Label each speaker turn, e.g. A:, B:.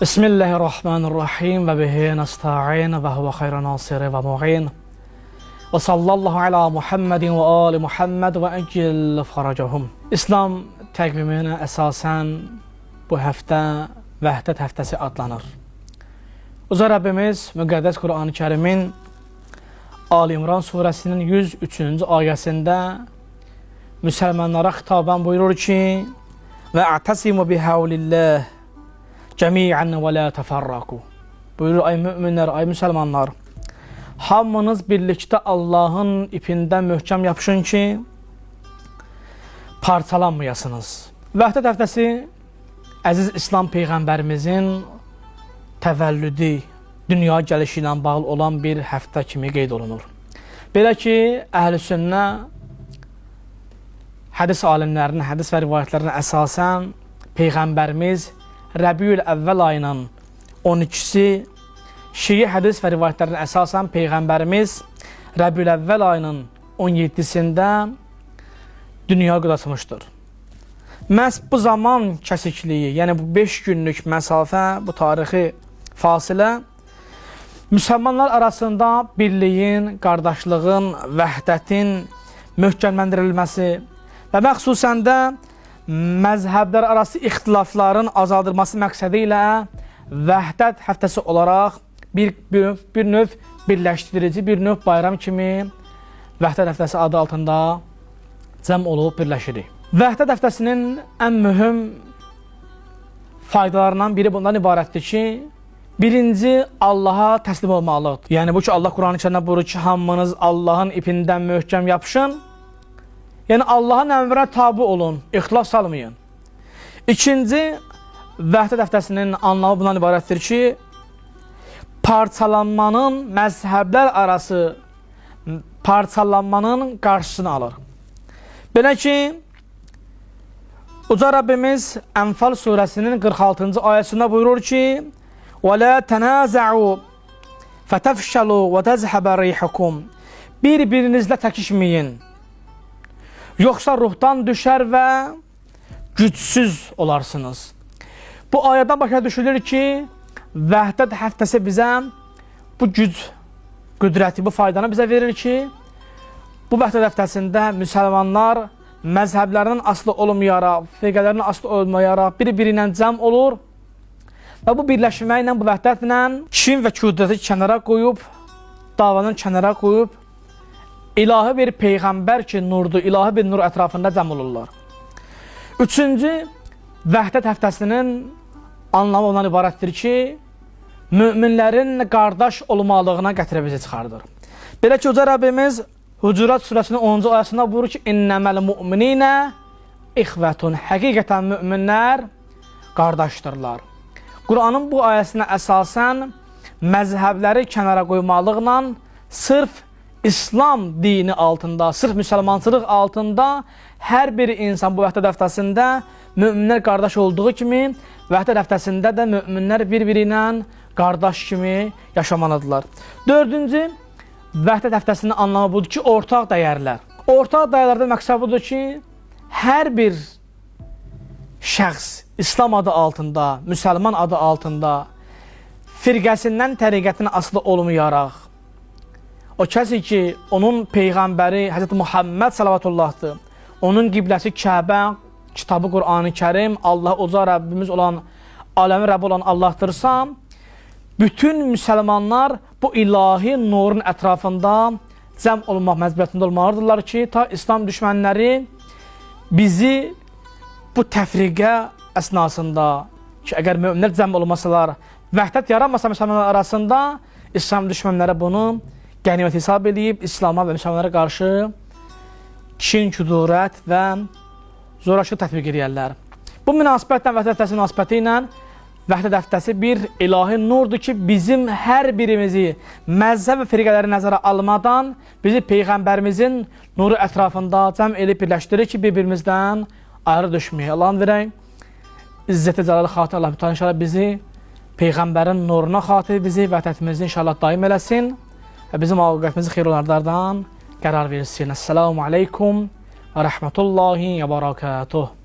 A: Bismillahirrahmanirrahim ve bihi nesta'in ve huve hayra nasiri ve mu'in. Ve sallallahu ala Muhammedin ve ali Muhammed ve ecil faracahum. İslam təqviminə əsasən bu həftə Vəhdət həftəsi adlanır. Uca Rəbbimiz müqəddəs Qur'an-ı Kərimin Ali İmran surəsinin 103-cü ayəsində müsəlmanlara xitabən buyurur ki: "Və a'tasimu bihavlillah cəmi'an və la təfərraqu." Buyurur, ay müminlər, ay müsəlmanlar, hamınız birlikdə Allahın ipindən möhkəm yapışın ki, parçalanmayasınız. Vəhdət həftəsi əziz İslam Peyğəmbərimizin təvəllüdü, dünya gəlişi ilə bağlı olan bir həftə kimi qeyd olunur. Belə ki, Əhl-i Sünnə hədis alimlərinin, hədis və rivayətlərinə əsasən Peyğəmbərimiz Rəbiül Əvvəl ayının 12-si, Şii hədis və rivayətlərinə əsasən Peyğəmbərimiz Rəbiül Əvvəl ayının 17-sində dünya qudasmışdır. Məhz bu zaman kəsikliyi, yəni bu 5 günlük məsafə, bu tarixi fasilə müsəlmanlar arasında birliyin, qardaşlığın, vəhdətin möhkəmləndirilməsi və məxsusən də məzhəblər arası ixtilafların azaldılması məqsədi ilə Vəhdət həftəsi olaraq bir növ birləşdirici, bir növ bayram kimi Vəhdət həftəsi adı altında cəm olub birləşirik. Vəhdət həftəsinin ən mühüm faydalarından biri bundan ibarətdir ki, birinci Allaha təslim olmalıdır. Yəni bu ki, Allah Qur'an-ı Kərimdə buyurur ki, hamınız Allahın ipindən möhkəm yapışın. Yəni Allahın əmrinə tabi olun, ixtilaf salmayın. İkinci, Vəhdət həftəsinin anlamı bundan ibarətdir ki, parçalanmanın, məzhəblər arası parçalanmanın qarşısını alır. Belə ki, Uca Rəbbimiz Ənfal surəsinin 46-cı ayəsində buyurur ki: وَلَا تَنَازَعُوا فَتَفْشَلُوا وَتَزْهَبَ رِيحُكُمْ. Bir-birinizlə təkişməyin, yoxsa ruhdan düşər və gücsüz olarsınız. Bu ayədən başa düşülür ki, Vəhdət həftəsi bizə bu güc, qüdrəti, bu faydanı bizə verir ki, bu Vəhdət həftəsində müsəlmanlar məzhəblərinin asılı olmayaraq, firqələrinin asılı olmayaraq bir-biri ilə cəm olur və bu birləşməklə, bu vəhdətlə kin və qüdrəti kənara qoyub, davanın kənara qoyub, ilahi bir Peyğəmbər ki, nurdur, ilahi bir nur ətrafında cəm olurlar. Üçüncü, Vəhdət həftəsinin anlamı ondan ibarətdir ki, müminlərin qardaş olmalığına gətirə bizi çıxardır. Belə ki, Uca Rəbbimiz Hucurat surəsinin 10-cu ayəsində buyurur ki: "İnnəməl mu'mininə ixvətun." Həqiqətən müminlər qardaşdırlar. Qur'anın bu ayəsinə əsasən məzhəbləri kənara qoymalıqla sırf İslam dini altında, sırf müsəlmançılıq altında hər bir insan bu Vəhdət həftəsində müminlər qardaş olduğu kimi, Vəhdət həftəsində də müminlər bir-biri ilə qardaş kimi yaşamalıdırlar. Dördüncü, Vəhdət həftəsinin anlamı budur ki, ortaq dəyərlər. Ortaq dəyərlərdə məqsəd budur ki, hər bir şəxs İslam adı altında, müsəlman adı altında firqəsindən, təriqətinə asılı olmayaraq, o kəsi ki, onun Peyğəmbəri Hz. Muhammed sallavatullahdır, onun qibləsi Kəbə, kitabı Qur'an-ı Kərim, Allah Uca Rəbbimiz olan, aləmin Rəbbi olan Allahdırsa, bütün müsəlmanlar bu ilahi nurun ətrafında cəm olmaq məcburiyyətində olmalıdırlar ki, ta İslam düşmənləri bizi bu təfriqə əsnasında ki, əgər müminlər cəm olmasalar, vəhdət yaranmasa müsəlmanlar arasında, İslam düşmənləri bunu qənimət hesab edib, İslama və müsəlmanlara qarşı kin, küdurət və zorakılıq tətbiq edirlər. Bu münasibətlə, Vəhdət həftəsi münasibəti ilə Vəhdət həftəsi bir ilahi nurdur ki, bizim hər birimizi məzhəb və firqələri nəzərə almadan bizi Peyğəmbərimizin nuru ətrafında cəm edib birləşdirir ki, bir-birimizdən ayrı düşməyək. Allah'ın verək, İzzət-i Cəlalı xatir Allah mütəala inşallah bizi Peyğəmbərin nuruna xatir bizi vəhdətimizi inşallah daim eləsin və bizim ağabətimizi xeyirlərdən qərar versin. Esselamu aleykum və rəhmətullahi və barakatuh.